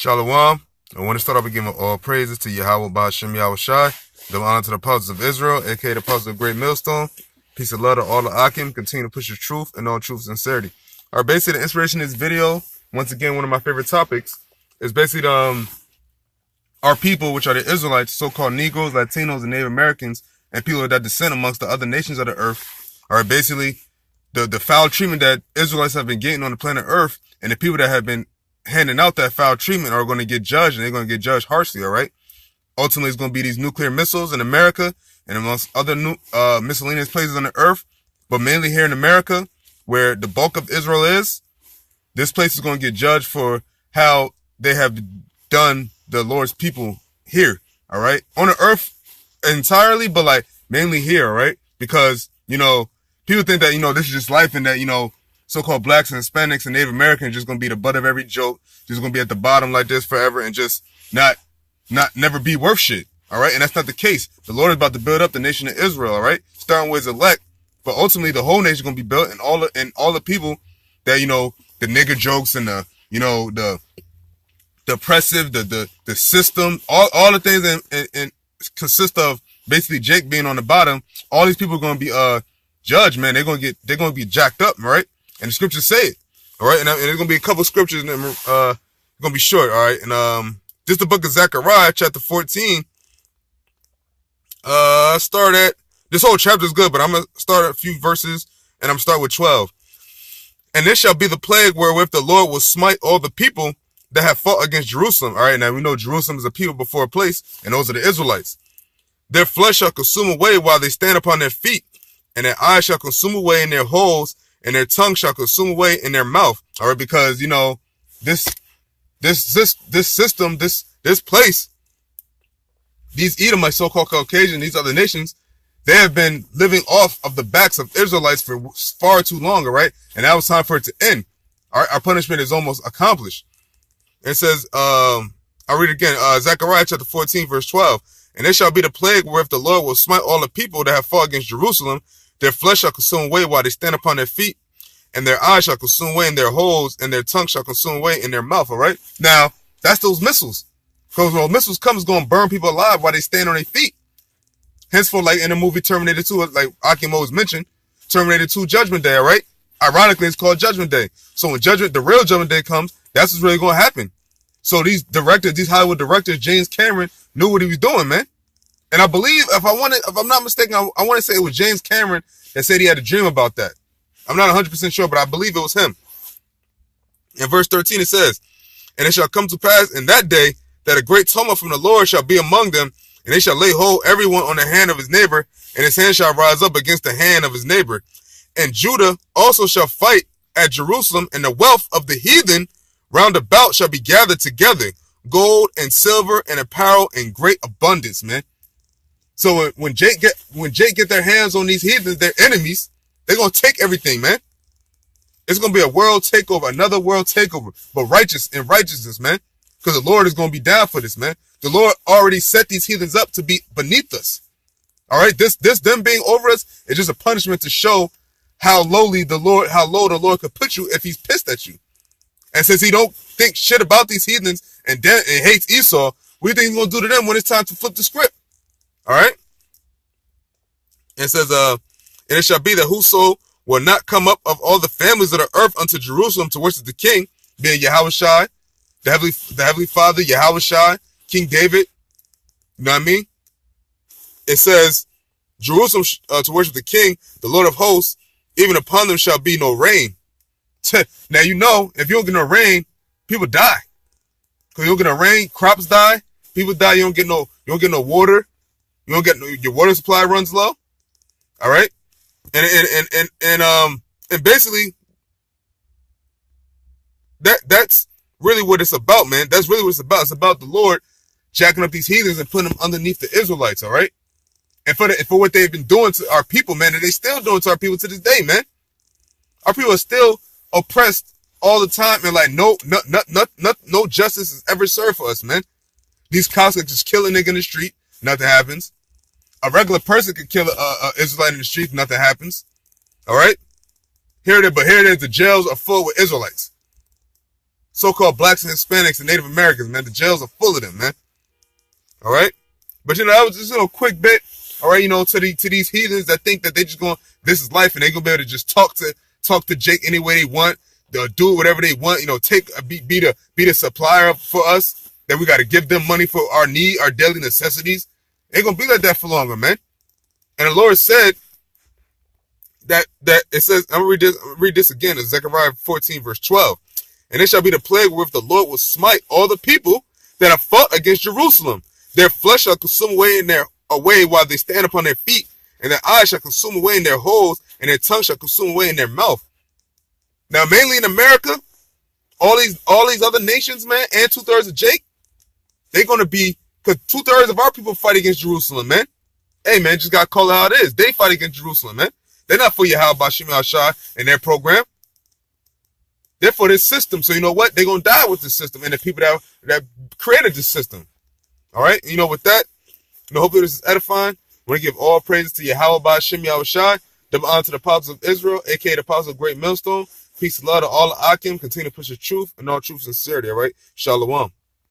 Shalom. I want to start off by giving all praises to Yahweh Ba'Shem Yahweh Shai. Give honor to the apostles of Israel, aka the apostles of Great Millstone. Peace and love to all the Akim. Continue to push the truth and all truth and sincerity. Our basically the inspiration of this video, once again, one of my favorite topics, is basically our people, which are the Israelites, so-called Negroes, Latinos, and Native Americans, and people that descend amongst the other nations of the earth, are basically the foul treatment that Israelites have been getting on the planet Earth, and the people that have been handing out that foul treatment are going to get judged, and they're going to get judged harshly, all right? Ultimately, it's going to be these nuclear missiles in America and amongst other miscellaneous places on the earth, but mainly here in America, where the bulk of Israel is. This place is going to get judged for how they have done the Lord's people here, all right? On the earth entirely, but like mainly here, all right? Because, you know, people think that, you know, this is just life and that, you know, so-called blacks and Hispanics and Native Americans are just going to be the butt of every joke, just going to be at the bottom like this forever and just never be worth shit, all right? And that's not the case. The Lord is about to build up the nation of Israel, all right? Starting with his elect, but ultimately the whole nation is going to be built, and all the people that, you know, the nigger jokes and the, you know, the oppressive, the system, all the things and consist of basically Jake being on the bottom. All these people are going to be judged, man. They're going to be jacked up, right? And the scriptures say it, all right? And there's going to be a couple scriptures, and going to be short, all right? And this is the book of Zechariah, chapter 14. Start at, this whole chapter is good, but I'm going to start at a few verses, and I'm going to start with 12. And this shall be the plague wherewith the Lord will smite all the people that have fought against Jerusalem. All right, now we know Jerusalem is a people before a place, and those are the Israelites. Their flesh shall consume away while they stand upon their feet, and their eyes shall consume away in their holes, and their tongue shall consume away in their mouth. All right, because, you know, this system, this place, these Edomites, so-called Caucasian, these other nations, they have been living off of the backs of Israelites for far too long, all right? And now it's time for it to end. Our punishment is almost accomplished. It says, I'll read it again, Zechariah chapter 14, verse 12. And it shall be the plague wherewith the Lord will smite all the people that have fought against Jerusalem. Their flesh shall consume away while they stand upon their feet, and their eyes shall consume away in their holes, and their tongue shall consume away in their mouth, all right? Now, that's those missiles. Because when those missiles come, it's going to burn people alive while they stand on their feet. Henceforth, like in the movie Terminator 2, like Akim always mentioned, Terminator 2 Judgment Day, all right? Ironically, it's called Judgment Day. So when the real Judgment Day comes, that's what's really going to happen. So these Hollywood directors, James Cameron, knew what he was doing, man. And I believe, if I'm not mistaken, I want to say it was James Cameron that said he had a dream about that. I'm not 100% sure, but I believe it was him. In verse 13, it says, and it shall come to pass in that day that a great tumult from the Lord shall be among them, and they shall lay hold everyone on the hand of his neighbor, and his hand shall rise up against the hand of his neighbor. And Judah also shall fight at Jerusalem, and the wealth of the heathen round about shall be gathered together, gold and silver and apparel in great abundance, man. So when Jake get their hands on these heathens, their enemies, they're gonna take everything, man. It's gonna be a world takeover, another world takeover, but righteousness, man. Because the Lord is gonna be down for this, man. The Lord already set these heathens up to be beneath us. All right, this them being over us is just a punishment to show how low the Lord could put you if he's pissed at you. And since he don't think shit about these heathens and hates Esau, what do you think he's gonna do to them when it's time to flip the script? All right. It says, and it shall be that whoso will not come up of all the families of the earth unto Jerusalem to worship the King, being Yahweh Shai, the heavenly Father, Yahweh Shai, King David. You know what I mean? It says, Jerusalem to worship the King, the Lord of hosts, even upon them shall be no rain. Now, you know, if you don't get no rain, people die. Because you don't get no rain, crops die, people die, you don't get no water. You don't get your water supply runs low. All right. And basically that's really what it's about, man. That's really what it's about. It's about the Lord jacking up these heathens and putting them underneath the Israelites. All right. And for what they've been doing to our people, man, and they still doing to our people to this day, man. Our people are still oppressed all the time, and like no justice is ever served for us, man. These cops can just kill a nigga in the street, nothing happens. A regular person could kill a Israelite in the street, nothing happens. All right. Here it is, the jails are full with Israelites. so-called blacks and Hispanics and Native Americans, man. The jails are full of them, man. All right? But, you know, that was just a quick bit, all right, you know, to these heathens that think that they just going, this is life, and they going to be able to just talk to Jake any way they want. They'll do whatever they want, you know, be the supplier for us, that we got to give them money for our daily necessities. Ain't going to be like that for longer, man. And the Lord said that it says, I'm going to read this again in Zechariah 14, verse 12. And it shall be the plague wherewith the Lord will smite all the people that have fought against Jerusalem. Their flesh shall consume away while they stand upon their feet, and their eyes shall consume away in their holes, and their tongue shall consume away in their mouth. Now, mainly in America, all these other nations, man, and 2/3 of Jake, they're gonna be, because 2/3 of our people fight against Jerusalem, man. Hey, man, just gotta call it how it is. They fight against Jerusalem, man. They're not for Yahweh Shem Shai and their program. They're for this system. So you know what? They're gonna die with this system and the people that created this system. All right, you know, with that, you know, hopefully this is edifying. I want to give all praises to Yahweh Shem Shai, double honor to the apostles of Israel, aka the apostles of Great Millstone. Peace and love to all of Akim. Continue to push the truth and all truth and sincerity. All right, Shalom.